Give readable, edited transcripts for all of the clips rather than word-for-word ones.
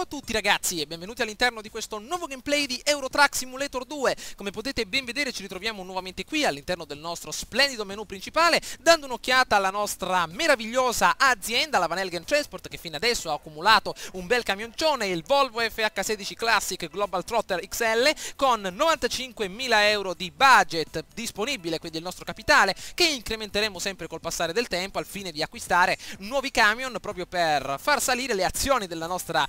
a tutti ragazzi e benvenuti all'interno di questo nuovo gameplay di Euro Truck Simulator 2. Come potete ben vedere ci ritroviamo nuovamente qui all'interno del nostro splendido menu principale, dando un'occhiata alla nostra meravigliosa azienda, la Van Helgen Transport, che fino adesso ha accumulato un bel camioncione, il Volvo FH16 Classic Global Trotter XL, con 95.000 euro di budget disponibile, quindi il nostro capitale, che incrementeremo sempre col passare del tempo al fine di acquistare nuovi camion proprio per far salire le azioni della nostra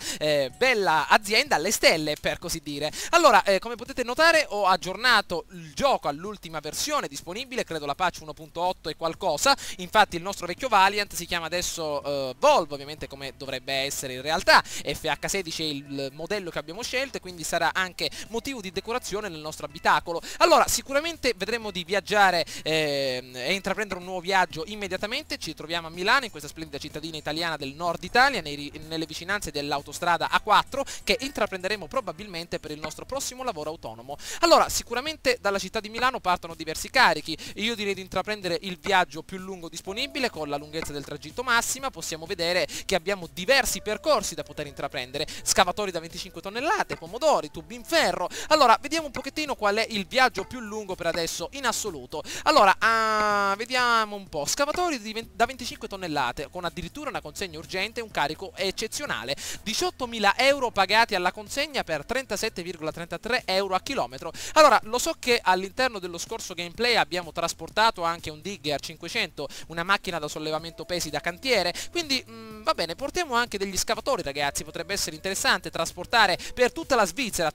bella azienda alle stelle, per così dire. Allora, come potete notare, ho aggiornato il gioco all'ultima versione disponibile, credo la patch 1.8 e qualcosa. Infatti il nostro vecchio Valiant si chiama adesso Volvo, ovviamente come dovrebbe essere in realtà. FH16 è il modello che abbiamo scelto e quindi sarà anche motivo di decorazione nel nostro abitacolo. Allora, sicuramente vedremo di viaggiare e intraprendere un nuovo viaggio immediatamente. Ci troviamo a Milano, in questa splendida cittadina italiana del nord Italia, nelle vicinanze dell'autostrada A4, che intraprenderemo probabilmente per il nostro prossimo lavoro autonomo. Allora, sicuramente dalla città di Milano partono diversi carichi. Io direi di intraprendere il viaggio più lungo disponibile con la lunghezza del tragitto massima. Possiamo vedere che abbiamo diversi percorsi da poter intraprendere: scavatori da 25 tonnellate, pomodori, tubi in ferro. Allora, vediamo un pochettino qual è il viaggio più lungo per adesso in assoluto. Allora, vediamo un po'. Scavatori da 25 tonnellate, con addirittura una consegna urgente e un carico eccezionale. 18.000 euro pagati alla consegna per 37,33 euro a chilometro. Allora, lo so che all'interno dello scorso gameplay abbiamo trasportato anche un Digger 500, una macchina da sollevamento pesi da cantiere, quindi va bene, portiamo anche degli scavatori ragazzi, potrebbe essere interessante trasportare per tutta la Svizzera.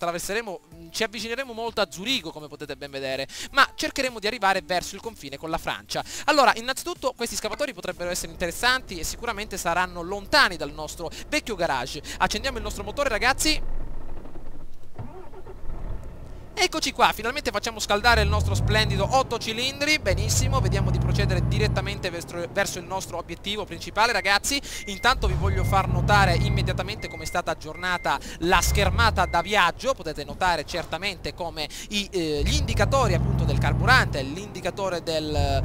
Ci avvicineremo molto a Zurigo, come potete ben vedere, ma cercheremo di arrivare verso il confine con la Francia. Allora, innanzitutto questi scavatori potrebbero essere interessanti e sicuramente saranno lontani dal nostro vecchio garage. Accendiamo il nostro motore ragazzi. Eccoci qua, finalmente facciamo scaldare il nostro splendido 8 cilindri, benissimo, vediamo di procedere direttamente verso il nostro obiettivo principale ragazzi. Intanto vi voglio far notare immediatamente come è stata aggiornata la schermata da viaggio. Potete notare certamente come gli indicatori appunto del carburante, l'indicatore del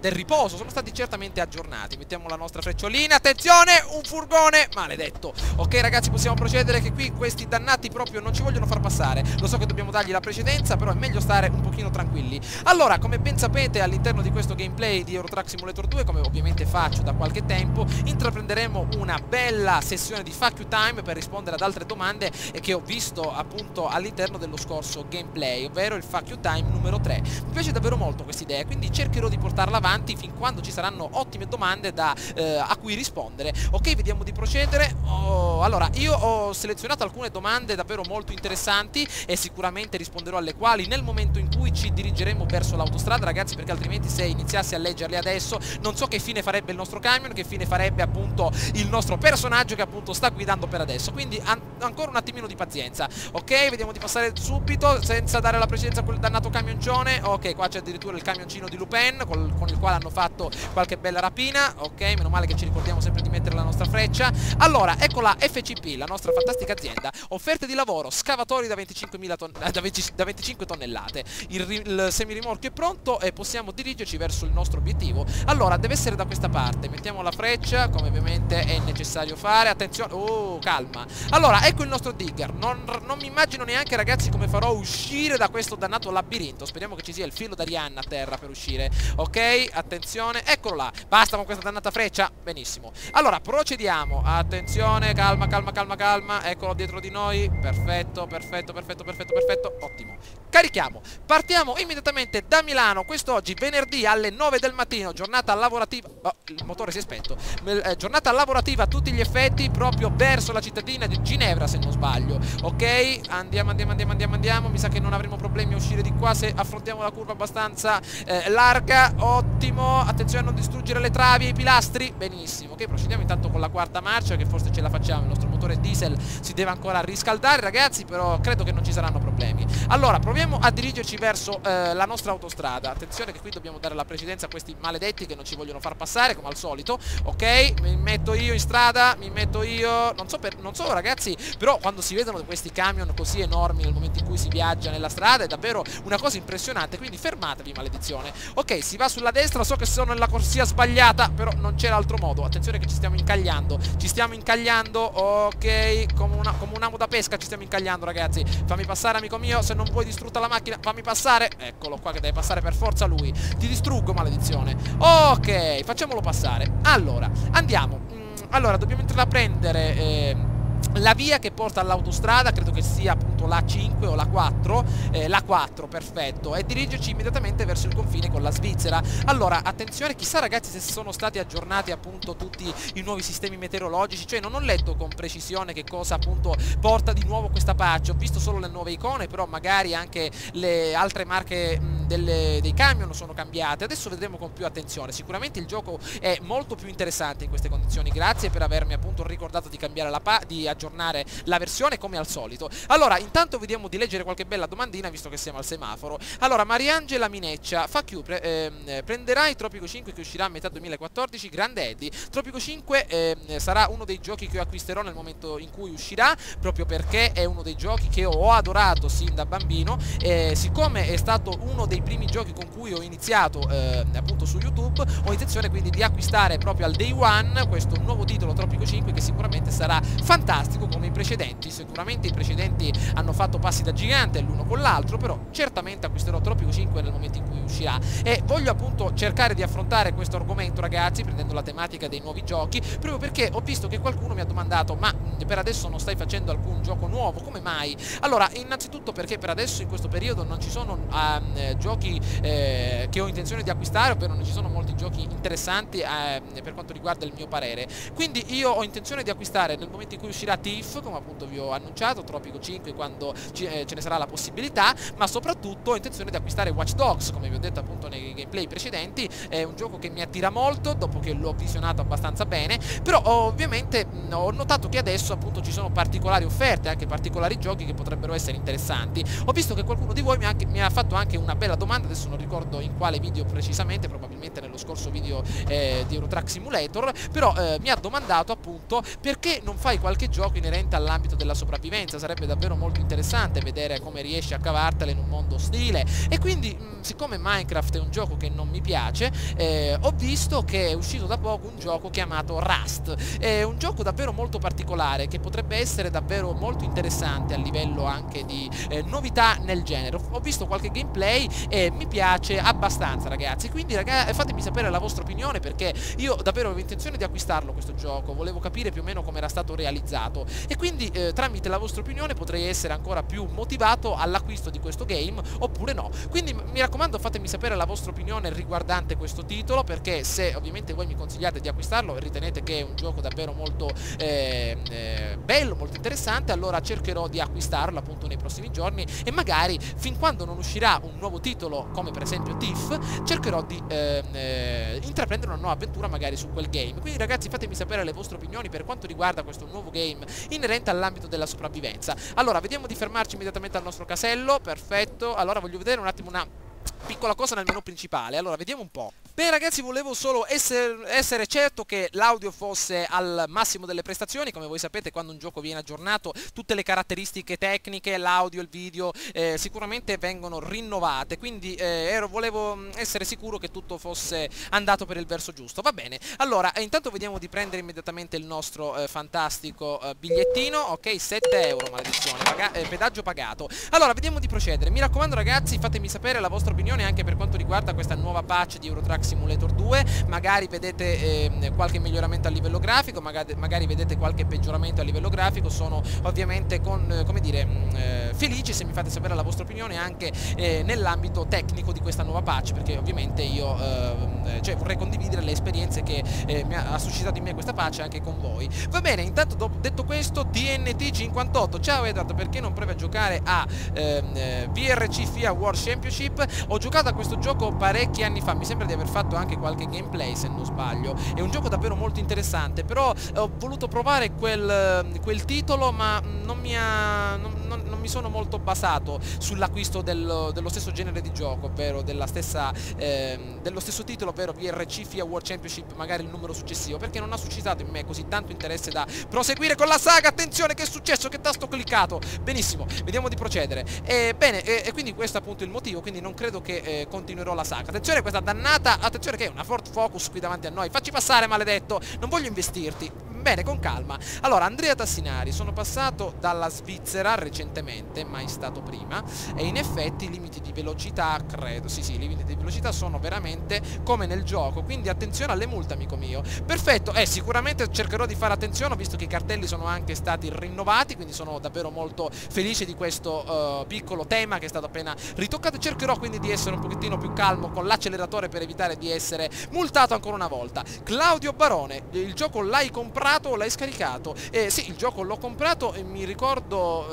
riposo sono stati certamente aggiornati. Mettiamo la nostra frecciolina, attenzione, un furgone, maledetto. Ok ragazzi, possiamo procedere, che qui questi dannati proprio non ci vogliono far passare. Lo so che dobbiamo dargli la precedenza, però è meglio stare un pochino tranquilli. Allora, come ben sapete, all'interno di questo gameplay di Euro Truck Simulator 2, come ovviamente faccio da qualche tempo, intraprenderemo una bella sessione di Fuck You Time per rispondere ad altre domande che ho visto appunto all'interno dello scorso gameplay, ovvero il Fuck You Time numero 3. Mi piace davvero molto questa idea, quindi cercherò di portarla avanti fin quando ci saranno ottime domande a cui rispondere. Ok, vediamo di procedere. Allora, io ho selezionato alcune domande davvero molto interessanti e sicuramente risponderò alle quali nel momento in cui ci dirigeremo verso l'autostrada ragazzi, perché altrimenti se iniziassi a leggerle adesso non so che fine farebbe il nostro camion, che fine farebbe appunto il nostro personaggio che appunto sta guidando per adesso, quindi ancora un attimino di pazienza. Ok, vediamo di passare subito senza dare la precedenza a quel dannato camioncione. Ok, qua c'è addirittura il camioncino di Lupin con il quale hanno fatto qualche bella rapina. Ok, meno male che ci ricordiamo sempre di mettere la nostra freccia. Allora, ecco la FCP, la nostra fantastica azienda. Offerte di lavoro: scavatori da 25 tonnellate. Il semirimorchio è pronto e possiamo dirigerci verso il nostro obiettivo. Allora, deve essere da questa parte. Mettiamo la freccia, come ovviamente è necessario fare. Attenzione, calma. Allora, ecco il nostro Digger. Non mi immagino neanche ragazzi come farò uscire da questo dannato labirinto. Speriamo che ci sia il filo d'Arianna a terra per uscire. Ok, attenzione, eccolo là. Basta con questa dannata freccia. Benissimo. Allora, procediamo. Attenzione, calma, calma, calma, calma. Eccolo dietro di noi. Perfetto, perfetto, perfetto, perfetto, perfetto. Ottimo. Carichiamo. Partiamo immediatamente da Milano quest'oggi venerdì alle 9 del mattino, giornata lavorativa. Oh, il motore si è spento. Giornata lavorativa a tutti gli effetti, proprio verso la cittadina di Ginevra se non sbaglio. Ok, andiamo. Mi sa che non avremo problemi a uscire di qua se affrontiamo la curva abbastanza larga. Ottimo. Attenzione a non distruggere le travi e i pilastri. Benissimo. Ok, procediamo intanto con la quarta marcia, che forse ce la facciamo. Il nostro motore diesel si deve ancora riscaldare ragazzi, però credo che non ci saranno problemi. Allora, proviamo continuiamo a dirigerci verso la nostra autostrada. Attenzione che qui dobbiamo dare la precedenza a questi maledetti che non ci vogliono far passare come al solito. Ok, mi metto io in strada, mi metto io, non so ragazzi, però quando si vedono questi camion così enormi nel momento in cui si viaggia nella strada è davvero una cosa impressionante, quindi fermatevi, maledizione. Ok, si va sulla destra, so che sono nella corsia sbagliata, però non c'era altro modo. Attenzione che ci stiamo incagliando, ok, come un amo da pesca ci stiamo incagliando, ragazzi. Fammi passare, amico mio, se non vuoi distrutta la macchina, fammi passare. Eccolo qua che deve passare per forza lui. Ti distruggo, maledizione. Ok, facciamolo passare. Allora, andiamo. Allora, dobbiamo intraprendere la via che porta all'autostrada, credo che sia appunto la 5 o la 4, la 4, perfetto, e dirigerci immediatamente verso il confine con la Svizzera. Allora, attenzione, chissà ragazzi se sono stati aggiornati appunto tutti i nuovi sistemi meteorologici, cioè non ho letto con precisione che cosa appunto porta di nuovo questa patch, ho visto solo le nuove icone, però magari anche le altre marche dei camion sono cambiate. Adesso vedremo con più attenzione. Sicuramente il gioco è molto più interessante in queste condizioni. Grazie per avermi appunto ricordato di cambiare di aggiornare la versione come al solito. Allora, intanto vediamo di leggere qualche bella domandina visto che siamo al semaforo. Allora, Mariangela Mineccia, FAQ, prenderai Tropico 5 che uscirà a metà 2014? Grande Eddie, Tropico 5 sarà uno dei giochi che io acquisterò nel momento in cui uscirà, proprio perché è uno dei giochi che ho adorato sin da bambino, siccome è stato uno dei primi giochi con cui ho iniziato appunto su YouTube, ho intenzione quindi di acquistare proprio al day one questo nuovo titolo Tropico 5 che sicuramente sarà fantastico come i precedenti. Sicuramente i precedenti hanno fatto passi da gigante l'uno con l'altro, però certamente acquisterò Tropico 5 nel momento in cui uscirà, e voglio appunto cercare di affrontare questo argomento, ragazzi, prendendo la tematica dei nuovi giochi, proprio perché ho visto che qualcuno mi ha domandato: ma per adesso non stai facendo alcun gioco nuovo, come mai? Allora, innanzitutto perché per adesso in questo periodo non ci sono giochi che ho intenzione di acquistare, ovvero non ci sono molti giochi interessanti per quanto riguarda il mio parere, quindi io ho intenzione di acquistare nel momento in cui uscirà Thief, come appunto vi ho annunciato, Tropico 5 quando ce ne sarà la possibilità, ma soprattutto ho intenzione di acquistare Watch Dogs, come vi ho detto appunto nei gameplay precedenti. È un gioco che mi attira molto dopo che l'ho visionato abbastanza bene, però ovviamente ho notato che adesso appunto ci sono particolari offerte, anche particolari giochi che potrebbero essere interessanti. Ho visto che qualcuno di voi mi ha fatto anche una bella domanda, adesso non ricordo in quale video precisamente, probabilmente nello scorso video di Euro Truck Simulator, però mi ha domandato appunto perché non fai qualche gioco inerente all'ambito della sopravvivenza. Sarebbe davvero molto interessante vedere come riesci a cavartela in un mondo ostile, e quindi siccome Minecraft è un gioco che non mi piace, ho visto che è uscito da poco un gioco chiamato Rust. È un gioco davvero molto particolare che potrebbe essere davvero molto interessante a livello anche di novità nel genere. Ho visto qualche gameplay e mi piace abbastanza, ragazzi, quindi fatemi sapere la vostra opinione, perché io davvero avevo intenzione di acquistarlo questo gioco, volevo capire più o meno come era stato realizzato, e quindi tramite la vostra opinione potrei essere ancora più motivato all'acquisto di questo game oppure no. Quindi mi raccomando, fatemi sapere la vostra opinione riguardante questo titolo, perché se ovviamente voi mi consigliate di acquistarlo e ritenete che è un gioco davvero molto bello, molto interessante, allora cercherò di acquistarlo appunto nei prossimi giorni, e magari fin quando non uscirà un nuovo titolo come per esempio Thief cercherò di intraprendere una nuova avventura magari su quel game. Quindi ragazzi, fatemi sapere le vostre opinioni per quanto riguarda questo nuovo game inerente all'ambito della sopravvivenza. Allora, vediamo di fermarci immediatamente al nostro casello. Perfetto, allora voglio vedere un attimo una piccola cosa nel menu principale. Allora, vediamo un po'. Beh ragazzi, volevo solo essere certo che l'audio fosse al massimo delle prestazioni. Come voi sapete, quando un gioco viene aggiornato tutte le caratteristiche tecniche, l'audio, il video sicuramente vengono rinnovate, quindi volevo essere sicuro che tutto fosse andato per il verso giusto. Va bene, allora intanto vediamo di prendere immediatamente il nostro fantastico bigliettino. Ok, 7 euro, maledizione, pedaggio pagato. Allora, vediamo di procedere. Mi raccomando ragazzi, fatemi sapere la vostra opinione anche per quanto riguarda questa nuova patch di Euro Truck Simulator 2, magari vedete qualche miglioramento a livello grafico, magari vedete qualche peggioramento a livello grafico. Sono ovviamente felice se mi fate sapere la vostra opinione anche nell'ambito tecnico di questa nuova patch, perché ovviamente io vorrei condividere le esperienze che ha suscitato in me questa patch anche con voi. Va bene, intanto detto questo, TNT58, ciao Edward, perché non provi a giocare a VRC FIA World Championship? Ho giocato a questo gioco parecchi anni fa, mi sembra di aver fatto anche qualche gameplay se non sbaglio. È un gioco davvero molto interessante, però ho voluto provare quel titolo, ma non mi sono molto basato sull'acquisto dello stesso genere di gioco, ovvero dello stesso titolo, ovvero VRC FIA World Championship, magari il numero successivo, perché non ha suscitato in me così tanto interesse da proseguire con la saga. Attenzione, che è successo? Che tasto ho cliccato? Benissimo, vediamo di procedere. Bene, e quindi questo è appunto il motivo, quindi non credo che continuerò la saga. Attenzione, questa dannata, attenzione che è una Ford Focus qui davanti a noi. Facci passare, maledetto, non voglio investirti. Bene, con calma. Allora, Andrea Tassinari, sono passato dalla Svizzera recentemente, mai stato prima, e in effetti i limiti di velocità, credo, sì, i limiti di velocità sono veramente come nel gioco, quindi attenzione alle multe, amico mio. Perfetto, sicuramente cercherò di fare attenzione, visto che i cartelli sono anche stati rinnovati, quindi sono davvero molto felice di questo piccolo tema che è stato appena ritoccato. Cercherò quindi di essere un pochettino più calmo con l'acceleratore per evitare di essere multato ancora una volta. Claudio Barone, il gioco l'hai comprato o l'hai scaricato? Sì, il gioco l'ho comprato e mi ricordo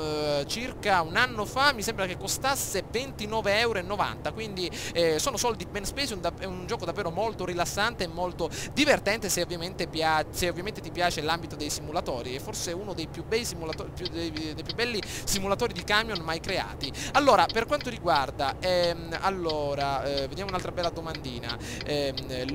circa un anno fa, mi sembra che costasse 29,90 €, quindi sono soldi ben spesi. È un gioco davvero molto rilassante e molto divertente se ovviamente ti piace l'ambito dei simulatori. È forse uno dei più bei simulatori, dei più belli simulatori di camion mai creati. Allora, per quanto riguarda vediamo un'altra bella domandina.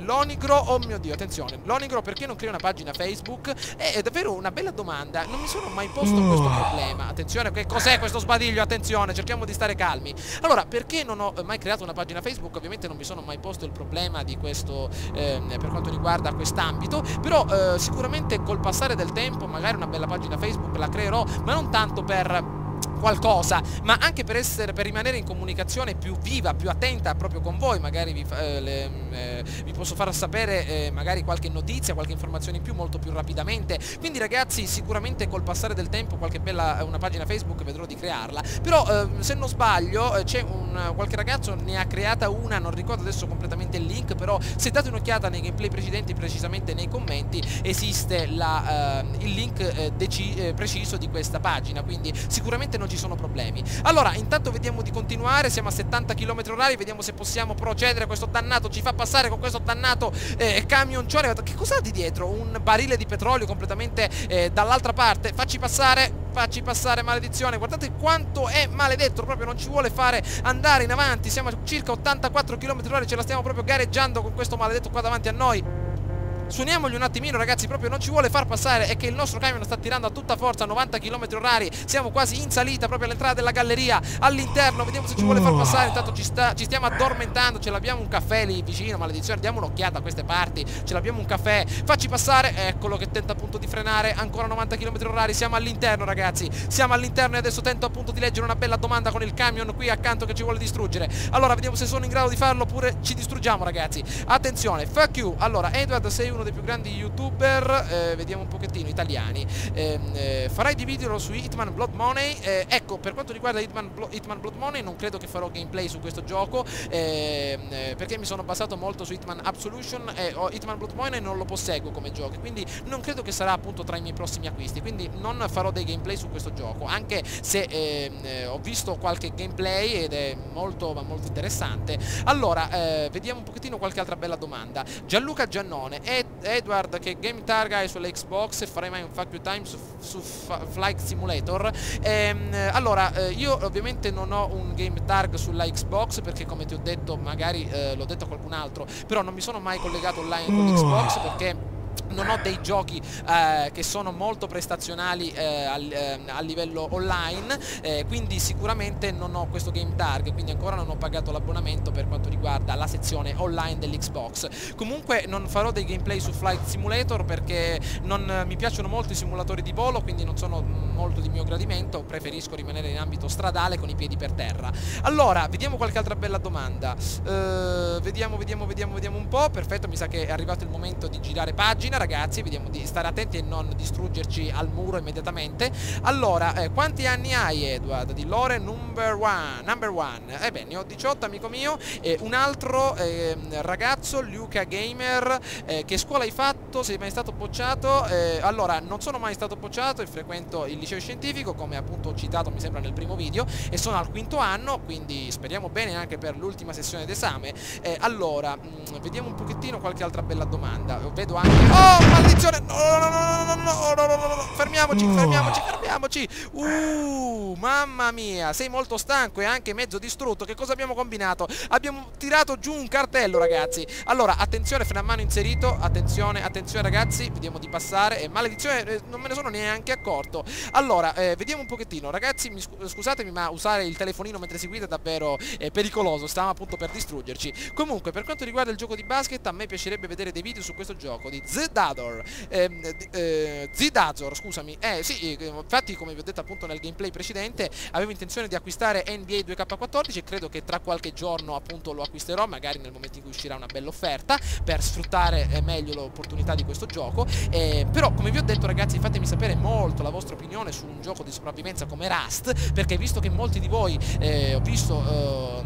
Lonigro, oh mio Dio, attenzione, Lonigro, perché non crei una pagina Facebook? È davvero una bella domanda, non mi sono mai posto questo problema. Attenzione, che cos'è questo sbadiglio? Attenzione, cerchiamo di stare calmi. Allora, perché non ho mai creato una pagina Facebook? Ovviamente non mi sono mai posto il problema di questo per quanto riguarda quest'ambito, però sicuramente col passare del tempo magari una bella pagina Facebook la creerò, ma non tanto per qualcosa, ma anche per rimanere in comunicazione più viva, più attenta proprio con voi. Magari vi posso far sapere magari qualche notizia, qualche informazione in più molto più rapidamente. Quindi ragazzi, sicuramente col passare del tempo una pagina Facebook vedrò di crearla. Però se non sbaglio c'è qualche ragazzo ne ha creata una, non ricordo adesso completamente il link, però se date un'occhiata nei gameplay precedenti, precisamente nei commenti, esiste il link preciso di questa pagina, quindi sicuramente non ci sono problemi. Allora, intanto vediamo di continuare, siamo a 70 km/h, vediamo se possiamo procedere. Questo dannato ci fa passare con questo dannato camioncione. Che cos'ha di dietro? Un barile di petrolio completamente dall'altra parte. Facci passare, maledizione. Guardate quanto è maledetto, proprio non ci vuole fare andare in avanti. Siamo a circa 84 km/h, ce la stiamo proprio gareggiando con questo maledetto qua davanti a noi. Suoniamogli un attimino, ragazzi, proprio non ci vuole far passare. È che il nostro camion sta tirando a tutta forza a 90 km/h. Siamo quasi in salita proprio all'entrata della galleria, all'interno. Vediamo se ci vuole far passare. Intanto ci stiamo addormentando. Ce l'abbiamo un caffè lì vicino, maledizione. Diamo un'occhiata a queste parti. Ce l'abbiamo un caffè. Facci passare. Eccolo che tenta appunto di frenare. Ancora 90 km/h. Siamo all'interno, ragazzi. Siamo all'interno e adesso tento appunto di leggere una bella domanda con il camion qui accanto che ci vuole distruggere. Allora, vediamo se sono in grado di farlo oppure ci distruggiamo, ragazzi. Attenzione, fuck you. Allora, Edward, sei uno dei più grandi youtuber, vediamo un pochettino, italiani. Farai dei video su Hitman Blood Money? Ecco, per quanto riguarda Hitman Blood Money non credo che farò gameplay su questo gioco, perché mi sono basato molto su Hitman Absolution e Hitman Blood Money non lo posseggo come gioco, quindi non credo che sarà appunto tra i miei prossimi acquisti, quindi non farò dei gameplay su questo gioco, anche se ho visto qualche gameplay ed è molto ma molto interessante. Allora, vediamo un pochettino qualche altra bella domanda. Gianluca Giannone: Edward, che game tag hai sulla Xbox e farai mai un fuck you time su Flight Simulator? Allora, io ovviamente non ho un game tag sulla Xbox perché, come ti ho detto, magari l'ho detto a qualcun altro, però non mi sono mai collegato online con l'Xbox perché non ho dei giochi che sono molto prestazionali a livello online, quindi sicuramente non ho questo game tag, quindi ancora non ho pagato l'abbonamento per quanto riguarda la sezione online dell'Xbox. Comunque non farò dei gameplay su Flight Simulator perché non mi piacciono molto i simulatori di volo, quindi non sono molto di mio gradimento, preferisco rimanere in ambito stradale con i piedi per terra. Allora, vediamo qualche altra bella domanda. Vediamo un po'. Perfetto, mi sa che è arrivato il momento di girare pagina. macchina, ragazzi, vediamo di stare attenti e non distruggerci al muro immediatamente. Allora, quanti anni hai, Edward? Di Lore number one. Beh, ne ho 18, amico mio. Un altro ragazzo, Luca Gamer, che scuola hai fatto? Sei mai stato bocciato? Allora, non sono mai stato bocciato e frequento il liceo scientifico, come appunto ho citato mi sembra nel primo video, e sono al quinto anno, quindi speriamo bene anche per l'ultima sessione d'esame. Allora, vediamo un pochettino qualche altra bella domanda. Vedo anche... Oh, maledizione! No, fermiamoci. Mamma mia, sei molto stanco e anche mezzo distrutto. Che cosa abbiamo combinato? Abbiamo tirato giù un cartello, ragazzi. Allora, attenzione, freno a mano inserito. Attenzione ragazzi, vediamo di passare. Maledizione, non me ne sono neanche accorto. Allora, vediamo un pochettino, ragazzi, scusatemi, ma usare il telefonino mentre si guida è davvero pericoloso. Stiamo appunto per distruggerci. Comunque, per quanto riguarda il gioco di basket, a me piacerebbe vedere dei video su questo gioco di Zidazor. Zidazor, scusami. Sì, infatti, come vi ho detto appunto nel gameplay precedente, avevo intenzione di acquistare NBA 2K14 e credo che tra qualche giorno appunto lo acquisterò, magari nel momento in cui uscirà una bella offerta, per sfruttare meglio l'opportunità di questo gioco. Però, come vi ho detto, ragazzi, fatemi sapere molto la vostra opinione su un gioco di sopravvivenza come Rust, perché visto che molti di voi ho visto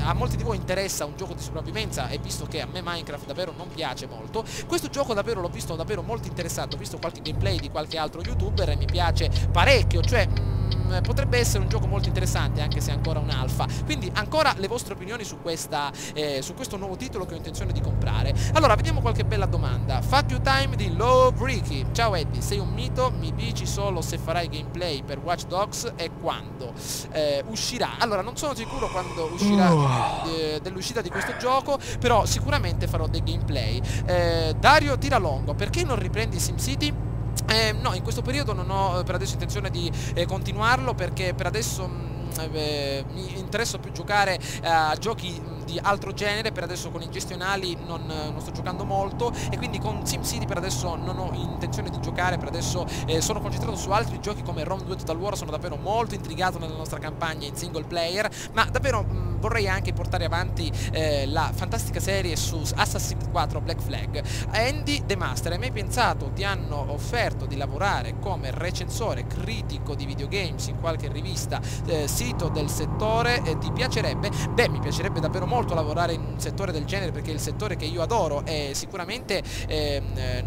a molti di voi interessa un gioco di sopravvivenza, e visto che a me Minecraft davvero non piace molto, questo gioco davvero l'ho visto davvero molto interessato. Ho visto qualche gameplay di qualche altro youtuber e mi piace parecchio, cioè potrebbe essere un gioco molto interessante, anche se è ancora un alfa. Quindi ancora le vostre opinioni su questo nuovo titolo che ho intenzione di comprare. Allora, vediamo qualche bella domanda. Fuck You Time di Love Ricky. Ciao Eddie, sei un mito, mi dici solo se farai gameplay per Watch Dogs e quando uscirà. Allora, non sono sicuro quando uscirà dell'uscita di questo gioco, però sicuramente farò dei gameplay. Dario Tiralongo, perché non riprendi SimCity? No, in questo periodo non ho per adesso intenzione di continuarlo, perché per adesso mi interessa più giocare a giochi di altro genere. Per adesso con i gestionali non sto giocando molto, e quindi con SimCity per adesso non ho intenzione di giocare. Per adesso sono concentrato su altri giochi come Rome 2 Total War. Sono davvero molto intrigato nella nostra campagna in single player, ma davvero vorrei anche portare avanti la fantastica serie su Assassin's 4 Black Flag. Andy The Master, hai mai pensato, ti hanno offerto di lavorare come recensore critico di videogames in qualche rivista, sito del settore, ti piacerebbe? Beh, mi piacerebbe davvero molto lavorare in un settore del genere, perché è il settore che io adoro, e sicuramente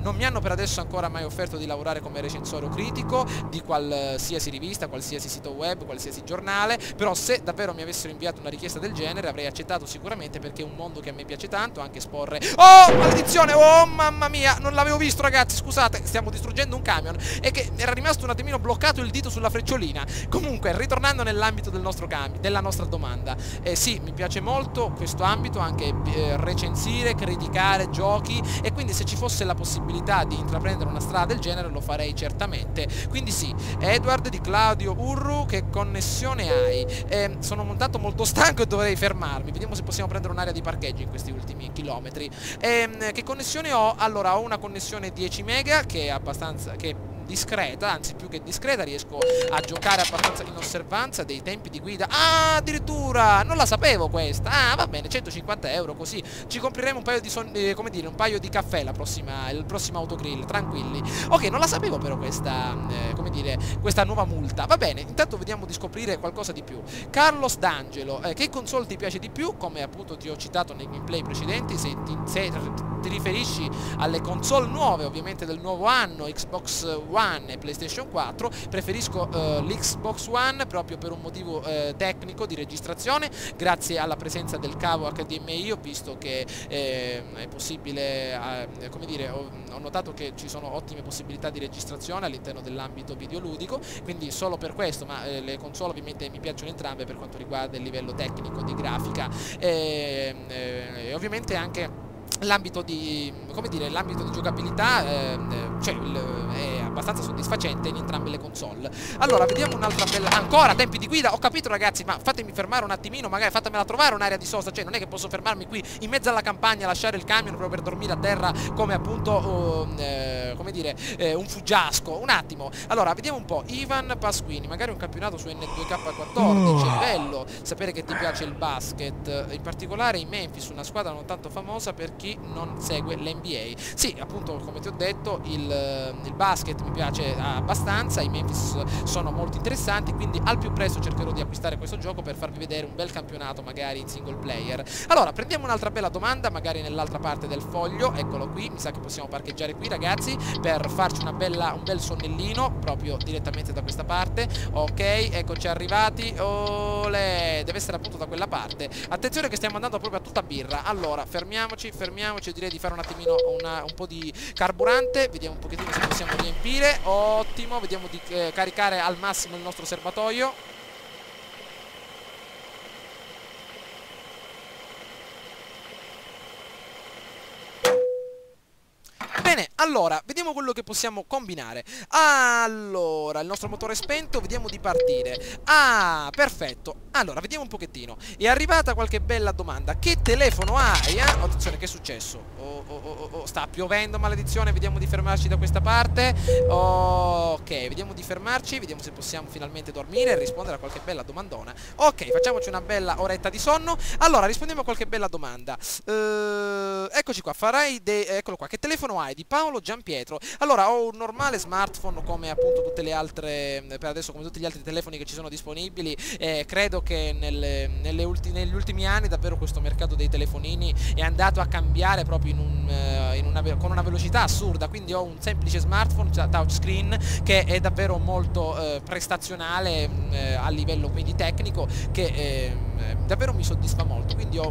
non mi hanno per adesso ancora mai offerto di lavorare come recensore o critico di qualsiasi rivista, qualsiasi sito web, qualsiasi giornale. Però se davvero mi avessero inviato una richiesta del genere avrei accettato sicuramente, perché è un mondo che a me piace tanto, anche esporre... Oh, maledizione! Oh, mamma mia! Non l'avevo visto, ragazzi, scusate, stiamo distruggendo un camion, e che era rimasto un attimino bloccato il dito sulla frecciolina. Comunque, ritornando nell'ambito del nostro della nostra domanda, sì, mi piace molto questo ambito, anche recensire, criticare giochi, e quindi se ci fosse la possibilità di intraprendere una strada del genere lo farei certamente. Quindi sì. Edward di Claudio Urru, che connessione hai? Sono montato molto stanco e dovrei fermarmi. Vediamo se possiamo prendere un'area di parcheggio in questi ultimi chilometri. Che connessione ho? Allora, ho una connessione 10 mega che è abbastanza... discreta, anzi più che discreta, riesco a giocare abbastanza in osservanza dei tempi di guida. Ah, addirittura! Non la sapevo questa. Ah, va bene, 150 euro, così ci compreremo un paio di come dire, un paio di caffè il prossimo autogrill, tranquilli. Ok, non la sapevo però questa, come dire, questa nuova multa. Va bene, intanto vediamo di scoprire qualcosa di più. Carlos D'Angelo, che console ti piace di più? Come appunto ti ho citato nei gameplay precedenti, se ti riferisci alle console nuove, ovviamente del nuovo anno, Xbox One e PlayStation 4, preferisco l'Xbox One proprio per un motivo tecnico di registrazione. Grazie alla presenza del cavo HDMI ho visto che è possibile, come dire, ho notato che ci sono ottime possibilità di registrazione all'interno dell'ambito videoludico, quindi solo per questo. Ma le console ovviamente mi piacciono entrambe per quanto riguarda il livello tecnico di grafica, e ovviamente anche l'ambito di, come dire, l'ambito di giocabilità, cioè è abbastanza soddisfacente in entrambe le console. Allora, vediamo un'altra bella... Ancora tempi di guida, ho capito ragazzi, ma fatemi fermare un attimino, magari fatemela trovare un'area di sosta, cioè non è che posso fermarmi qui in mezzo alla campagna, lasciare il camion proprio per dormire a terra come appunto, come dire, un fuggiasco. Un attimo. Allora, vediamo un po'. Ivan Pasquini, magari un campionato su N2K14, è bello sapere che ti piace il basket, in particolare in Memphis, una squadra non tanto famosa per chi chi non segue l'NBA. Sì, appunto, come ti ho detto, il basket mi piace abbastanza, i Memphis sono molto interessanti, quindi al più presto cercherò di acquistare questo gioco per farvi vedere un bel campionato magari in single player. Allora, prendiamo un'altra bella domanda, magari nell'altra parte del foglio. Eccolo qui, mi sa che possiamo parcheggiare qui, ragazzi, per farci un bel sonnellino proprio direttamente da questa parte. Ok, eccoci arrivati. Olè, deve essere appunto da quella parte. Attenzione che stiamo andando proprio a tutta birra. Allora, fermiamoci, direi di fare un attimino un po' di carburante. Vediamo un pochettino se possiamo riempire. Ottimo, vediamo di caricare al massimo il nostro serbatoio. Bene, allora, vediamo quello che possiamo combinare. Allora, il nostro motore è spento, vediamo di partire. Ah, perfetto. Allora, vediamo un pochettino. È arrivata qualche bella domanda. Che telefono hai? Attenzione, che è successo? Sta piovendo, maledizione. Vediamo di fermarci da questa parte. Ok, vediamo di fermarci. Vediamo se possiamo finalmente dormire e rispondere a qualche bella domandona. Ok, facciamoci una bella oretta di sonno. Allora, rispondiamo a qualche bella domanda. Eccoci qua, eccolo qua. Che telefono hai? Di Paolo Giampietro. Allora, ho un normale smartphone come appunto tutte le altre, per adesso come tutti gli altri telefoni che ci sono disponibili. Credo che negli ultimi anni davvero questo mercato dei telefonini è andato a cambiare proprio con una velocità assurda. Quindi ho un semplice smartphone touchscreen che è davvero molto prestazionale a livello quindi tecnico, che davvero mi soddisfa molto. Quindi ho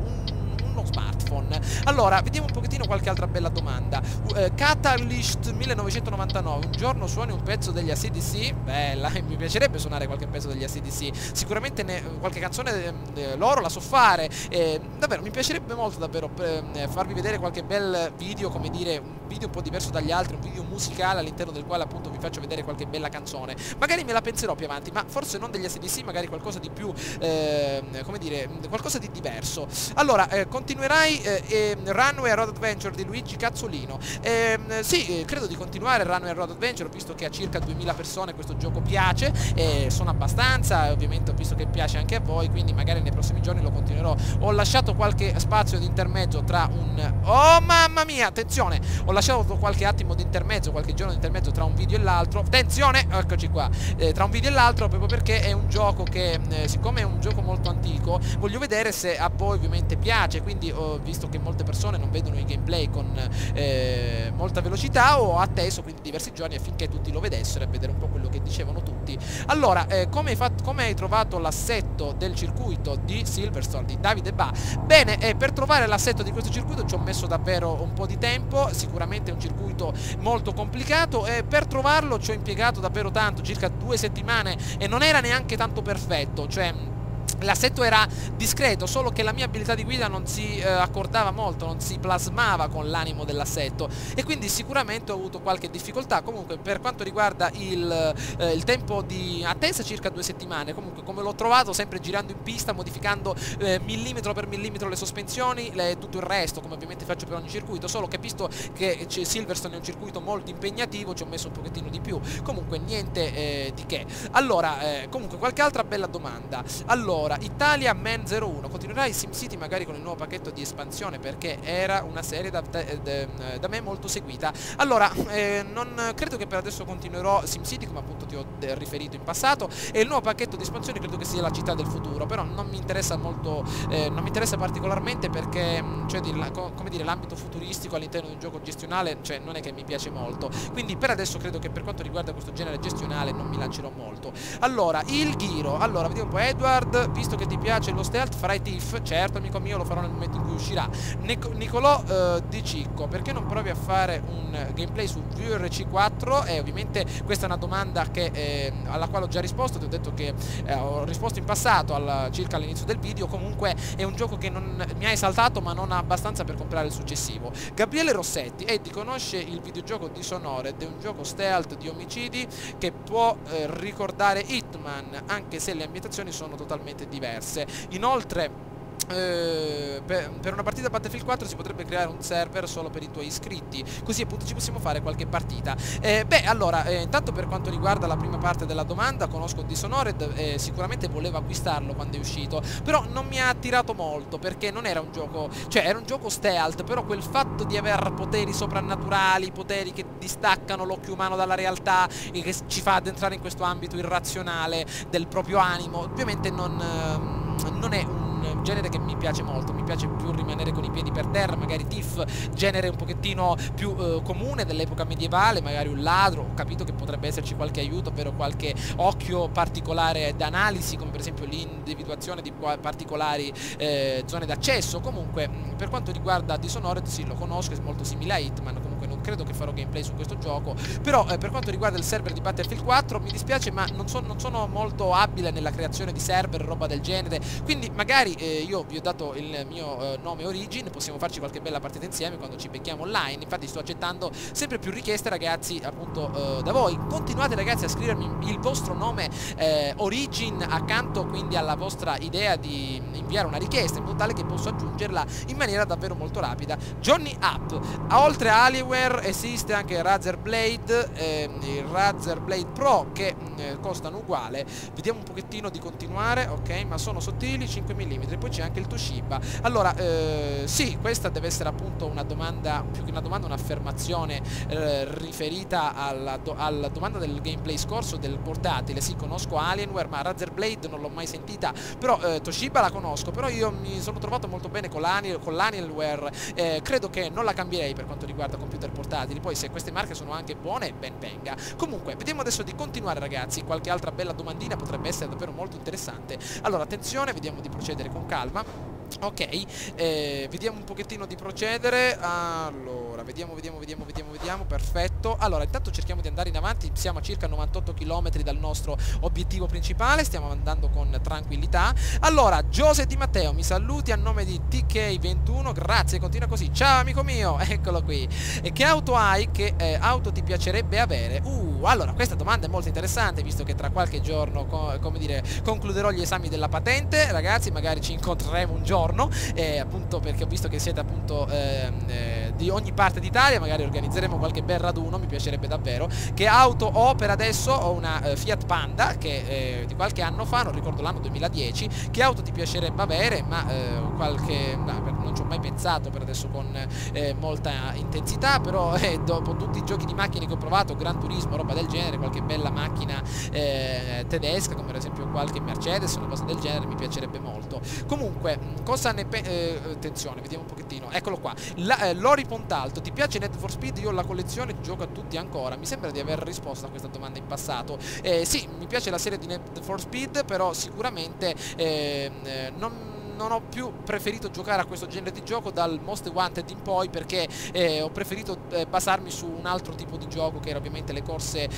uno smartphone. Allora, vediamo un pochettino qualche altra bella domanda. Catalyst 1999, un giorno suoni un pezzo degli AC/DC? Bella, mi piacerebbe suonare qualche pezzo degli AC/DC. Sicuramente qualche canzone loro la so fare. Davvero, mi piacerebbe molto davvero farvi vedere qualche bel video, come dire, un video un po' diverso dagli altri, un video musicale all'interno del quale appunto vi faccio vedere qualche bella canzone. Magari me la penserò più avanti, ma forse non degli AC/DC, magari qualcosa di più, come dire, qualcosa di diverso. Allora, continuerai Runway Road Adventure di Luigi Cazzolino. Sì, credo di continuare Runway Road Adventure, visto che a circa 2000 persone questo gioco piace, sono abbastanza, ovviamente ho visto che piace anche a voi, quindi magari nei prossimi giorni lo continuerò. Ho lasciato qualche spazio di intermezzo tra oh mamma mia, attenzione! Ho lasciato qualche attimo di intermezzo, qualche giorno di intermezzo tra un video e l'altro. Attenzione, eccoci qua, tra un video e l'altro, proprio perché è un gioco che, siccome è un gioco molto antico, voglio vedere se a voi ovviamente piace. Quindi ho visto che molte persone non vedono i gameplay con molta velocità, ho atteso quindi diversi giorni affinché tutti lo vedessero e vedere un po' quello che dicevano tutti. Allora, come hai trovato l'assetto del circuito di Silverstone di Davide Ba? Bene, per trovare l'assetto di questo circuito ci ho messo davvero un po' di tempo. Sicuramente è un circuito molto complicato e per trovarlo ci ho impiegato davvero tanto, circa 2 settimane, e non era neanche tanto perfetto, cioè l'assetto era discreto, solo che la mia abilità di guida non si accordava molto, non si plasmava con l'animo dell'assetto, e quindi sicuramente ho avuto qualche difficoltà. Comunque, per quanto riguarda il tempo di attesa, circa 2 settimane, comunque come l'ho trovato, sempre girando in pista, modificando millimetro per millimetro le sospensioni, tutto il resto, come ovviamente faccio per ogni circuito, solo che visto che Silverstone è un circuito molto impegnativo ci ho messo un pochettino di più. Comunque niente di che. Allora, comunque qualche altra bella domanda. Allora, Italia Man 01, continuerai SimCity magari con il nuovo pacchetto di espansione, perché era una serie da me molto seguita. Allora, non credo che per adesso continuerò SimCity, come appunto ti ho riferito in passato, e il nuovo pacchetto di espansione credo che sia la città del futuro, però non mi interessa molto, non mi interessa particolarmente, perché cioè, come dire, l'ambito futuristico all'interno di un gioco gestionale, cioè, non è che mi piace molto, quindi per adesso credo che per quanto riguarda questo genere gestionale non mi lancerò molto. Allora, il Ghiro, allora vediamo un po'. Edward, visto che ti piace lo stealth, farai Tiff? Certo, amico mio, lo farò nel momento in cui uscirà. Nicolò Di Cicco, perché non provi a fare un gameplay su VRC4? Ovviamente questa è una domanda alla quale ho già risposto. Ti ho detto che ho risposto in passato circa all'inizio del video. Comunque è un gioco che mi ha esaltato, ma non abbastanza per comprare il successivo. Gabriele Rossetti, Eddie conosce il videogioco Dishonored? È un gioco stealth di omicidi che può ricordare Hitman, anche se le ambientazioni sono totalmente diverse. Inoltre per una partita Battlefield 4 si potrebbe creare un server solo per i tuoi iscritti, così appunto ci possiamo fare qualche partita. Beh, allora, intanto per quanto riguarda la prima parte della domanda, conosco Dishonored, sicuramente volevo acquistarlo quando è uscito, però non mi ha attirato molto, perché non era un gioco, cioè era un gioco stealth, però quel fatto di aver poteri soprannaturali, poteri che distaccano l'occhio umano dalla realtà e che ci fa addentrare in questo ambito irrazionale del proprio animo, ovviamente non è un genere che mi piace molto, mi piace più rimanere con i piedi per terra, magari Thief, genere un pochettino più comune dell'epoca medievale, magari un ladro, ho capito che potrebbe esserci qualche aiuto, ovvero qualche occhio particolare d'analisi, come per esempio l'individuazione di particolari zone d'accesso. Comunque per quanto riguarda Dishonored, sì, lo conosco, è molto simile a Hitman, comunque non credo che farò gameplay su questo gioco, però per quanto riguarda il server di Battlefield 4 mi dispiace, ma non sono molto abile nella creazione di server, roba del genere, quindi magari io vi ho dato il mio nome Origin, possiamo farci qualche bella partita insieme quando ci becchiamo online. Infatti sto accettando sempre più richieste, ragazzi, appunto da voi. Continuate, ragazzi, a scrivermi il vostro nome Origin accanto quindi alla vostra idea di inviare una richiesta, in modo tale che posso aggiungerla in maniera davvero molto rapida. Johnny Up, oltre a Alienware esiste anche Razer Blade, il Razer Blade Pro, che costano uguale. Vediamo un pochettino di continuare, ok, ma sono sottili, 5 mm. Poi c'è anche il Toshiba. Allora, sì, questa deve essere appunto una domanda, più che una domanda, un'affermazione riferita alla domanda del gameplay scorso del portatile. Sì, conosco Alienware, ma Razer Blade non l'ho mai sentita, però Toshiba la conosco, però io mi sono trovato molto bene con l'Alienware, credo che non la cambierei per quanto riguarda computer portatili. Poi se queste marche sono anche buone, ben venga. Comunque, vediamo adesso di continuare, ragazzi. Qualche altra bella domandina potrebbe essere davvero molto interessante. Allora, attenzione, vediamo di procedere con calma. Ok, vediamo un pochettino di procedere. Allora, vediamo, perfetto. Allora, intanto cerchiamo di andare in avanti. Siamo a circa 98 km dal nostro obiettivo principale, stiamo andando con tranquillità. Allora, Giose Di Matteo, mi saluti a nome di TK21, grazie, continua così. Ciao amico mio, eccolo qui. E che auto hai? Che auto ti piacerebbe avere? Allora, questa domanda è molto interessante, visto che tra qualche giorno, come dire, concluderò gli esami della patente. Ragazzi, magari ci incontreremo un giorno, appunto perché ho visto che siete appunto di ogni parte d'Italia, magari organizzeremo qualche bel raduno, mi piacerebbe davvero. Che auto ho per adesso? Ho una Fiat Panda che di qualche anno fa, non ricordo l'anno 2010. Che auto ti piacerebbe avere? Ma non ci ho mai pensato per adesso con molta intensità, però dopo tutti i giochi di macchine che ho provato, Gran Turismo, roba del genere, qualche bella macchina tedesca, come per esempio qualche Mercedes, una cosa del genere, mi piacerebbe molto. Comunque, cosa ne attenzione, vediamo un pochettino, eccolo qua. Lori Pontalto, ti piace Need for Speed? Io ho la collezione, gioco a tutti ancora. Mi sembra di aver risposto a questa domanda in passato. Sì, mi piace la serie di Need for Speed, però sicuramente non ho più preferito giocare a questo genere di gioco dal Most Wanted in poi, perché ho preferito basarmi su un altro tipo di gioco, che era ovviamente le corse,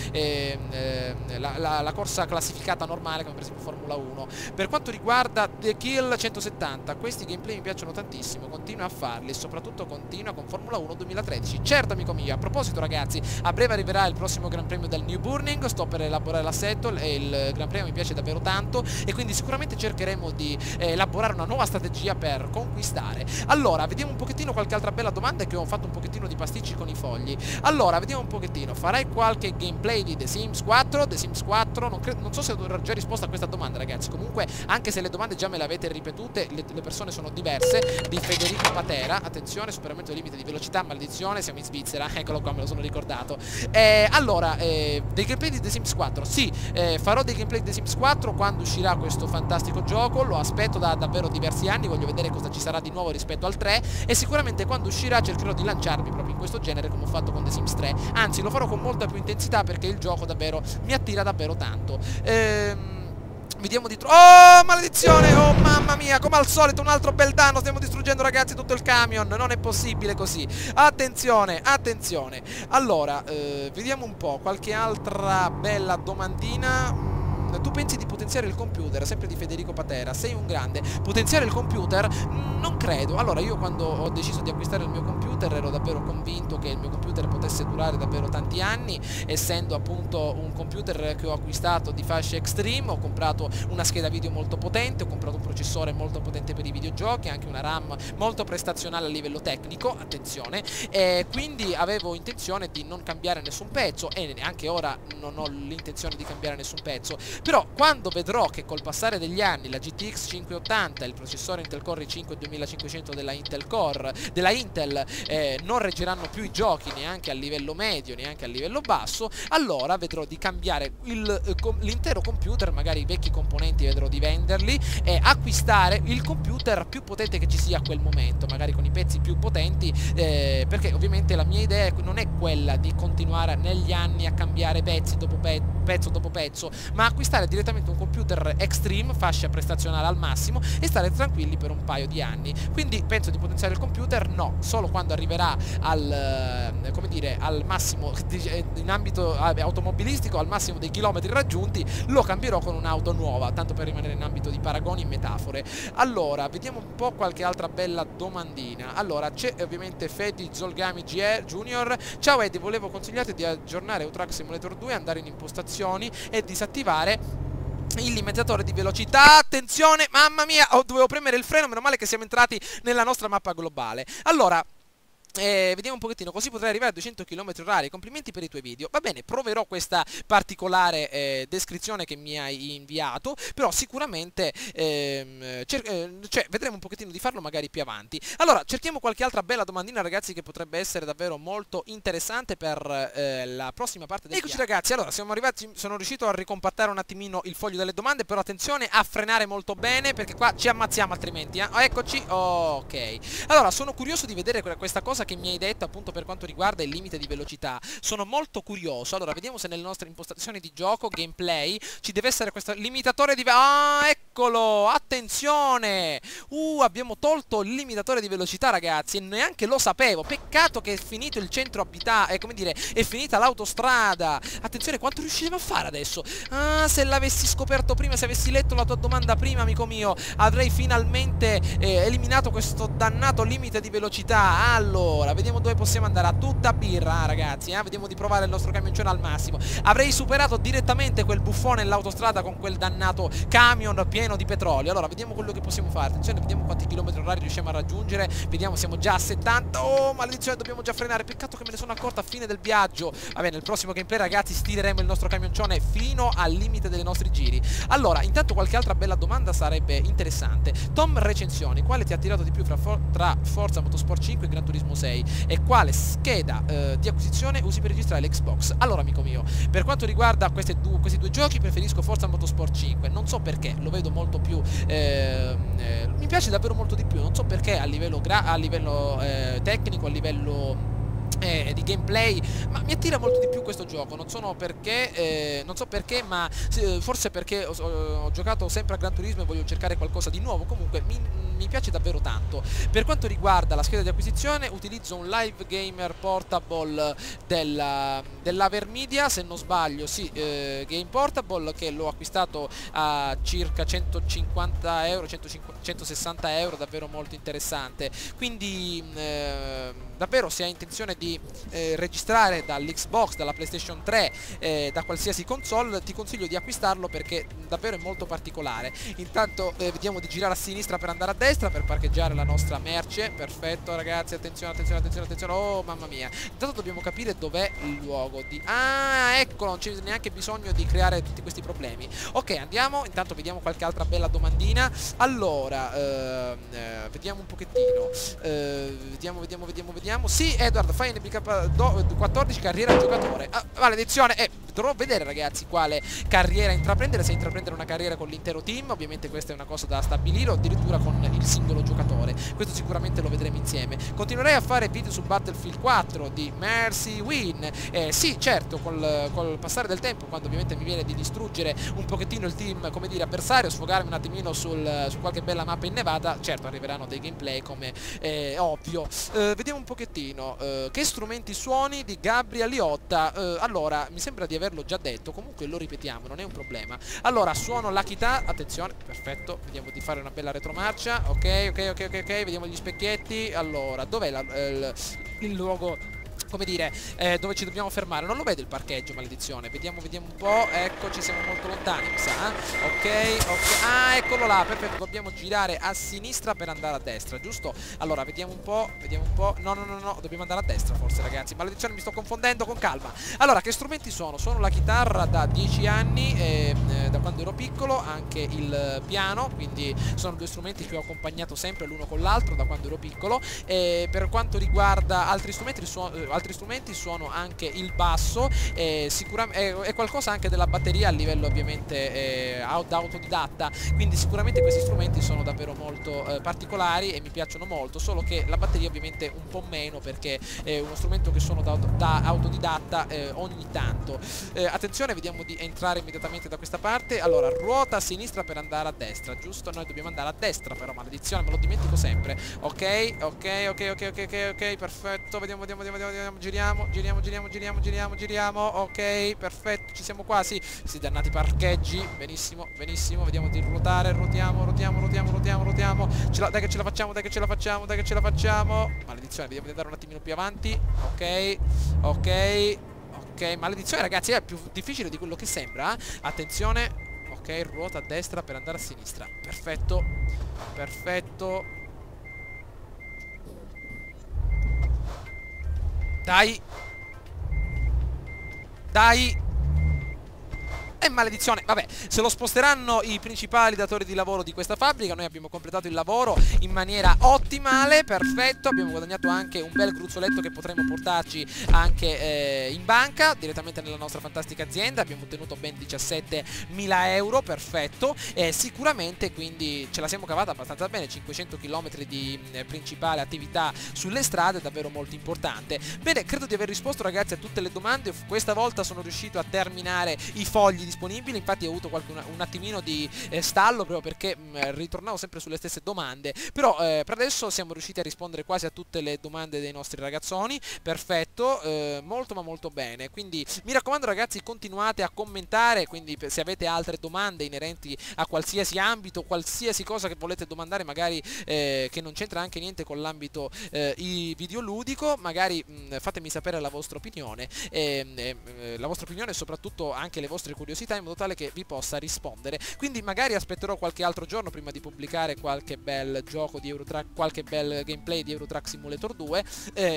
la corsa classificata normale, come per esempio Formula 1. Per quanto riguarda The Kill 170, questi gameplay mi piacciono tantissimo, continua a farli e soprattutto continua con Formula 1 2013. Certo amico mio, a proposito ragazzi, a breve arriverà il prossimo Gran Premio del New Burning, sto per elaborare l'assetto e il Gran Premio mi piace davvero tanto, e quindi sicuramente cercheremo di elaborare una nuova strategia per conquistare. Allora, vediamo un pochettino qualche altra bella domanda, che ho fatto un pochettino di pasticci con i fogli. Allora, vediamo un pochettino, farai qualche gameplay di The Sims 4? The Sims 4, non so se ho già risposto a questa domanda, ragazzi. Comunque, anche se le domande già me le avete ripetute, le persone sono diverse. Di Federico Patera, attenzione, superamento del limite di velocità, maledizione, siamo in Svizzera, eccolo qua, me lo sono ricordato. Allora, dei gameplay di The Sims 4, sì, farò dei gameplay di The Sims 4 quando uscirà questo fantastico gioco, lo aspetto da davvero diversi anni, voglio vedere cosa ci sarà di nuovo rispetto al 3, e sicuramente quando uscirà cercherò di lanciarmi proprio in questo genere come ho fatto con The Sims 3, anzi lo farò con molta più intensità, perché il gioco davvero mi attira davvero tanto. Vediamo di oh, maledizione! Oh, mamma mia, come al solito un altro bel danno. Stiamo distruggendo, ragazzi, tutto il camion. Non è possibile così. Attenzione, attenzione. Allora, vediamo un po'. Qualche altra bella domandina. tu pensi di potenziare il computer, sempre di Federico Patera, sei un grande. Potenziare il computer? Non credo. Allora, io quando ho deciso di acquistare il mio computer ero davvero convinto che il mio computer potesse durare davvero tanti anni, essendo appunto un computer che ho acquistato di fascia Extreme. Ho comprato una scheda video molto potente, ho comprato un processore molto potente per i videogiochi, anche una RAM molto prestazionale a livello tecnico, attenzione, e quindi avevo intenzione di non cambiare nessun pezzo, e anche ora non ho l'intenzione di cambiare nessun pezzo. Però quando vedrò che col passare degli anni la GTX 580 e il processore Intel Core i5 2500 della Intel non reggeranno più i giochi neanche a livello medio, neanche a livello basso, allora vedrò di cambiare l'intero computer, magari i vecchi componenti vedrò di venderli e acquistare il computer più potente che ci sia a quel momento, magari con i pezzi più potenti, perché ovviamente la mia idea non è quella di continuare negli anni a cambiare pezzo dopo pezzo, ma acquistare direttamente un computer Extreme, fascia prestazionale al massimo, e stare tranquilli per un paio di anni. Quindi penso di potenziare il computer? No, solo quando arriverà come dire, al massimo in ambito automobilistico, al massimo dei chilometri raggiunti, lo cambierò con un'auto nuova, tanto per rimanere in ambito di paragoni e metafore. Allora, vediamo un po' qualche altra bella domandina. Allora, c'è ovviamente Fedi Zolgami Junior. Ciao Eddie, volevo consigliarti di aggiornare Truck Simulator 2, andare in impostazioni e disattivare il limitatore di velocità. Attenzione, mamma mia, dovevo premere il freno, meno male che siamo entrati nella nostra mappa globale. Allora, vediamo un pochettino, così potrai arrivare a 200 km/h. Complimenti per i tuoi video. Va bene, proverò questa particolare descrizione che mi hai inviato, però sicuramente vedremo un pochettino di farlo magari più avanti. Allora, cerchiamo qualche altra bella domandina, ragazzi, che potrebbe essere davvero molto interessante per la prossima parte del video. Eccoci ragazzi, allora siamo arrivati, sono riuscito a ricompattare un attimino il foglio delle domande, però attenzione a frenare molto bene perché qua ci ammazziamo altrimenti, eccoci, ok. Allora, sono curioso di vedere questa cosa che mi hai detto appunto per quanto riguarda il limite di velocità. Sono molto curioso. Allora, vediamo se nelle nostre impostazioni di gioco, gameplay, ci deve essere questo limitatore di eccolo, attenzione. Abbiamo tolto il limitatore di velocità, ragazzi, e neanche lo sapevo. Peccato che è finito il centro abitato, come dire, è finita l'autostrada. Attenzione, quanto riusciremo a fare adesso? Se l'avessi scoperto prima, se avessi letto la tua domanda prima, amico mio, avrei finalmente eliminato questo dannato limite di velocità. Allora, vediamo dove possiamo andare. A tutta birra, ragazzi, vediamo di provare il nostro camioncino al massimo. Avrei superato direttamente quel buffone nell'autostrada con quel dannato camion pieno di petrolio. Allora, vediamo quello che possiamo fare. Attenzione, vediamo quanti chilometri orari riusciamo a raggiungere. Vediamo, siamo già a 70. Oh, maledizione, dobbiamo già frenare. Peccato che me ne sono accorto a fine del viaggio. Vabbè, nel prossimo gameplay, ragazzi, stireremo il nostro camioncione fino al limite dei nostri giri. Allora, intanto qualche altra bella domanda sarebbe interessante. Tom Recensioni, quale ti ha attirato di più tra Forza Motorsport 5 e Gran Turismo 6? E quale scheda di acquisizione usi per registrare l'Xbox? Allora, amico mio, per quanto riguarda questi due giochi, preferisco Forza Motorsport 5. Non so perché, lo vedo molto più mi piace davvero molto di più. Non so perché a livello tecnico, a livello di gameplay, ma mi attira molto di più questo gioco. Non so perché, ma forse perché ho giocato sempre a Gran Turismo e voglio cercare qualcosa di nuovo. Comunque mi piace davvero tanto. Per quanto riguarda la scheda di acquisizione, utilizzo un Live Gamer Portable dell'Avermedia, se non sbaglio, sì, Game Portable, che l'ho acquistato a circa 150 euro, 160 euro, davvero molto interessante. Quindi davvero, se hai intenzione di registrare dall'Xbox, dalla PlayStation 3, da qualsiasi console, ti consiglio di acquistarlo perché davvero è molto particolare. Intanto vediamo di girare a sinistra per andare a destra per parcheggiare la nostra merce. Perfetto, ragazzi, attenzione, attenzione, attenzione, attenzione. Oh, mamma mia. Intanto dobbiamo capire dov'è il luogo di... eccolo, non c'è neanche bisogno di creare tutti questi problemi. Ok, andiamo. Intanto vediamo qualche altra bella domandina. Allora, vediamo un pochettino. Vediamo. Sì, Edward, fai NBK 14 carriera giocatore. Maledizione. Dovrò vedere, ragazzi, quale carriera intraprendere, se intraprendere una carriera con l'intero team. Ovviamente questa è una cosa da stabilire, o addirittura con il singolo giocatore. Questo sicuramente lo vedremo insieme. Continuerei a fare video su Battlefield 4 di Mercy Win. Sì, certo, col passare del tempo, quando ovviamente mi viene di distruggere un pochettino il team, come dire, avversario, sfogarmi un attimino su qualche bella mappa innevata, certo arriveranno dei gameplay, come ovvio. Vediamo un pochettino che strumenti suoni di Gabriel Liotta. Allora, mi sembra di aver averlo già detto, comunque lo ripetiamo, non è un problema. Allora, suono la chitarra, attenzione, perfetto, vediamo di fare una bella retromarcia, ok, vediamo gli specchietti. Allora, dov'è il luogo, come dire, dove ci dobbiamo fermare? Non lo vedo il parcheggio, maledizione. Vediamo un po'. Ecco, ci siamo molto lontani, mi sa. Ok. Ah, eccolo là, perfetto. Dobbiamo girare a sinistra per andare a destra, giusto? Allora, vediamo un po'. No, dobbiamo andare a destra forse, ragazzi. Maledizione, mi sto confondendo, con calma. Allora, che strumenti sono? Suono la chitarra da 10 anni, da quando ero piccolo, anche il piano, quindi sono due strumenti che ho accompagnato sempre l'uno con l'altro da quando ero piccolo. Per quanto riguarda altri strumenti suono anche il basso, sicuramente è qualcosa anche della batteria a livello ovviamente da autodidatta, quindi sicuramente questi strumenti sono davvero molto particolari e mi piacciono molto, solo che la batteria ovviamente un po' meno, perché è uno strumento che suono da autodidatta ogni tanto. Attenzione, vediamo di entrare immediatamente da questa parte. Allora, ruota a sinistra per andare a destra, giusto? Noi dobbiamo andare a destra, però, maledizione, me lo dimentico sempre. Ok, perfetto, vediamo, giriamo, ok, perfetto, ci siamo quasi. Sti dannati parcheggi, benissimo, vediamo di ruotare, ruotiamo. Dai che ce la facciamo. Maledizione, vediamo di andare un attimino più avanti. Ok, maledizione, ragazzi, è più difficile di quello che sembra. Attenzione. Ok, ruota a destra per andare a sinistra. Perfetto. Dai. E maledizione, vabbè, se lo sposteranno i principali datori di lavoro di questa fabbrica. Noi abbiamo completato il lavoro in maniera ottimale, perfetto. Abbiamo guadagnato anche un bel gruzzoletto che potremo portarci anche in banca, direttamente nella nostra fantastica azienda. Abbiamo ottenuto ben 17.000 euro, perfetto. Sicuramente quindi ce la siamo cavata abbastanza bene, 500 km di principale attività sulle strade, davvero molto importante. Bene, credo di aver risposto, ragazzi, a tutte le domande. Questa volta sono riuscito a terminare i fogli disponibili, infatti ho avuto un attimino di stallo, proprio perché ritornavo sempre sulle stesse domande, però per adesso siamo riusciti a rispondere quasi a tutte le domande dei nostri ragazzoni. Perfetto, molto ma molto bene. Quindi mi raccomando, ragazzi, continuate a commentare, quindi se avete altre domande inerenti a qualsiasi ambito, qualsiasi cosa che volete domandare, magari che non c'entra anche niente con l'ambito videoludico, magari fatemi sapere la vostra opinione, e soprattutto anche le vostre curiosità, in modo tale che vi possa rispondere. Quindi magari aspetterò qualche altro giorno prima di pubblicare qualche bel gioco di Euro Truck, qualche bel gameplay di Euro Truck Simulator 2,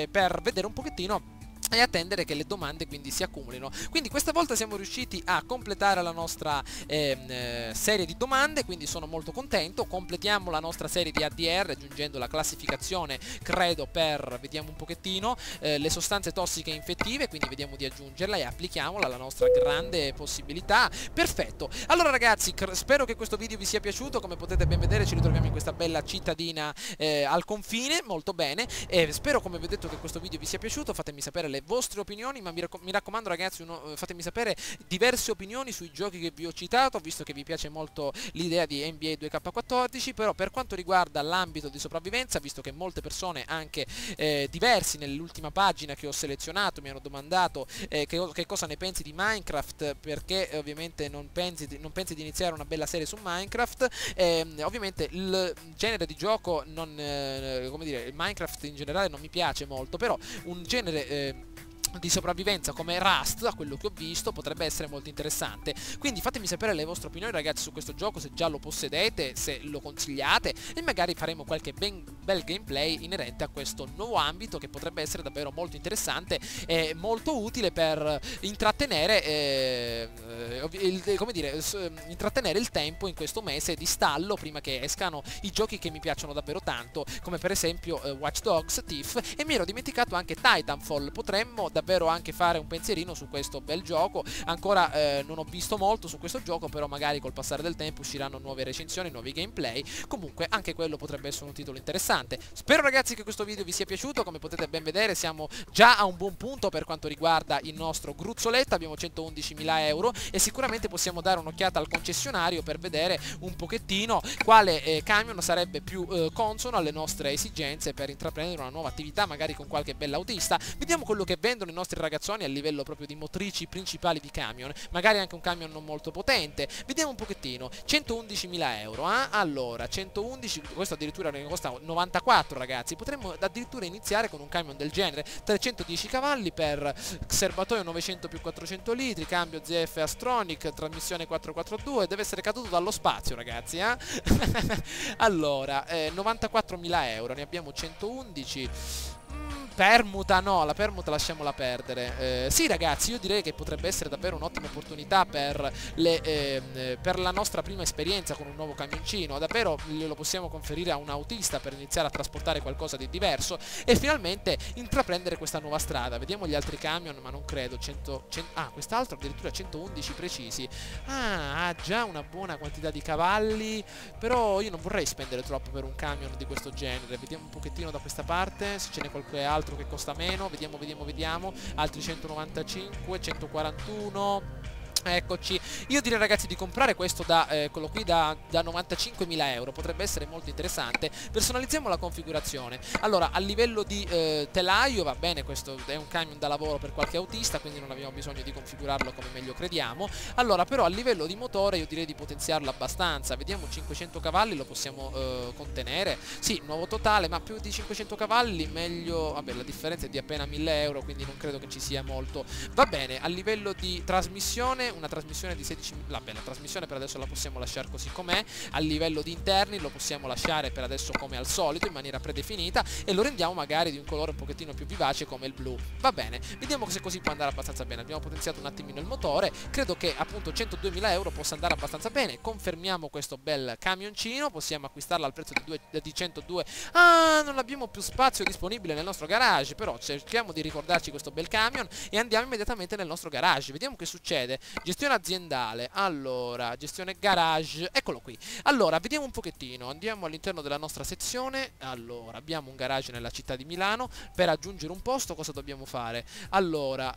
per vedere un pochettino e attendere che le domande quindi si accumulino. Quindi questa volta siamo riusciti a completare la nostra serie di domande, quindi sono molto contento. Completiamo la nostra serie di ADR aggiungendo la classificazione, credo, per, vediamo un pochettino, le sostanze tossiche infettive, quindi vediamo di aggiungerla e applichiamola alla nostra grande possibilità. Perfetto. Allora, ragazzi, spero che questo video vi sia piaciuto. Come potete ben vedere, ci ritroviamo in questa bella cittadina al confine, molto bene, e spero, come vi ho detto, che questo video vi sia piaciuto. Fatemi sapere le vostre opinioni, ma mi raccomando, ragazzi, fatemi sapere diverse opinioni sui giochi che vi ho citato, visto che vi piace molto l'idea di NBA 2K14. Però per quanto riguarda l'ambito di sopravvivenza, visto che molte persone, anche diversi, nell'ultima pagina che ho selezionato, mi hanno domandato che cosa ne pensi di Minecraft, perché ovviamente non pensi di iniziare una bella serie su Minecraft. Ovviamente il genere di gioco come dire, il Minecraft in generale non mi piace molto, però un genere di sopravvivenza come Rust, da quello che ho visto, potrebbe essere molto interessante. Quindi fatemi sapere le vostre opinioni, ragazzi, su questo gioco, se già lo possedete, se lo consigliate, e magari faremo qualche bel gameplay inerente a questo nuovo ambito, che potrebbe essere davvero molto interessante e molto utile per intrattenere come dire, intrattenere il tempo in questo mese di stallo prima che escano i giochi che mi piacciono davvero tanto, come per esempio Watch Dogs, Thief, e mi ero dimenticato anche Titanfall. Potremmo davvero anche fare un pensierino su questo bel gioco. Ancora non ho visto molto su questo gioco, però magari col passare del tempo usciranno nuove recensioni, nuovi gameplay. Comunque anche quello potrebbe essere un titolo interessante. Spero, ragazzi, che questo video vi sia piaciuto. Come potete ben vedere, siamo già a un buon punto per quanto riguarda il nostro gruzzoletto. Abbiamo 111.000 euro e sicuramente possiamo dare un'occhiata al concessionario per vedere un pochettino quale camion sarebbe più consono alle nostre esigenze per intraprendere una nuova attività, magari con qualche bella autista. Vediamo quello che vendono vengono i nostri ragazzoni a livello proprio di motrici principali di camion, magari anche un camion non molto potente. Vediamo un pochettino, 111.000 euro, allora 111, questo addirittura ne costa 94 ragazzi, potremmo addirittura iniziare con un camion del genere, 310 cavalli per serbatoio 900 più 400 litri, cambio ZF Astronic, trasmissione 442, deve essere caduto dallo spazio ragazzi, allora 94.000 euro, ne abbiamo 111. Permuta no, la permuta lasciamola perdere. Sì ragazzi, io direi che potrebbe essere davvero un'ottima opportunità per la nostra prima esperienza con un nuovo camioncino. Davvero lo possiamo conferire a un autista per iniziare a trasportare qualcosa di diverso e finalmente intraprendere questa nuova strada. Vediamo gli altri camion, ma non credo. Quest'altro addirittura 111 precisi. Ha già una buona quantità di cavalli, però io non vorrei spendere troppo per un camion di questo genere. Vediamo un pochettino da questa parte se ce n'è qualche altro che costa meno. Vediamo. Altri 195, 141. Eccoci, io direi ragazzi di comprare questo quello qui da 95.000 euro, potrebbe essere molto interessante. Personalizziamo la configurazione. Allora, a livello di telaio va bene, questo è un camion da lavoro per qualche autista, quindi non abbiamo bisogno di configurarlo come meglio crediamo. Allora, però a livello di motore io direi di potenziarlo abbastanza. Vediamo, 500 cavalli lo possiamo contenere. Sì, nuovo totale, ma più di 500 cavalli meglio. Vabbè, la differenza è di appena 1.000 euro, quindi non credo che ci sia molto. Va bene, a livello di trasmissione, una trasmissione di 16. Vabbè, la trasmissione per adesso la possiamo lasciare così com'è. A livello di interni lo possiamo lasciare per adesso come al solito, in maniera predefinita, e lo rendiamo magari di un colore un pochettino più vivace come il blu. Va bene, vediamo se così può andare abbastanza bene. Abbiamo potenziato un attimino il motore, credo che appunto 102.000 euro possa andare abbastanza bene. Confermiamo questo bel camioncino, possiamo acquistarlo al prezzo di 102. Non abbiamo più spazio disponibile nel nostro garage, però cerchiamo di ricordarci questo bel camion e andiamo immediatamente nel nostro garage. Vediamo che succede. Gestione aziendale, allora, gestione garage, eccolo qui. Allora, vediamo un pochettino, andiamo all'interno della nostra sezione. Allora, abbiamo un garage nella città di Milano. Per aggiungere un posto cosa dobbiamo fare? Allora,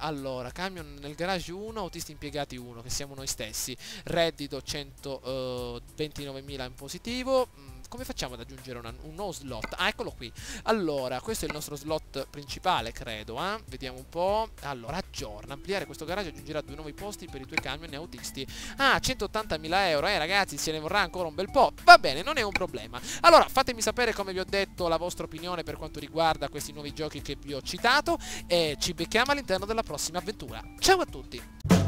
camion nel garage 1, autisti impiegati 1, che siamo noi stessi. Reddito 129.000 in positivo. Come facciamo ad aggiungere un nuovo slot? Eccolo qui. Allora, questo è il nostro slot principale, credo, Vediamo un po'. Allora, aggiorna. Ampliare questo garage aggiungerà 2 nuovi posti per i tuoi camion e autisti. 180.000 euro, ragazzi, se ne vorrà ancora un bel po'. Va bene, non è un problema. Allora, fatemi sapere, come vi ho detto, la vostra opinione per quanto riguarda questi nuovi giochi che vi ho citato e ci becchiamo all'interno della prossima avventura. Ciao a tutti!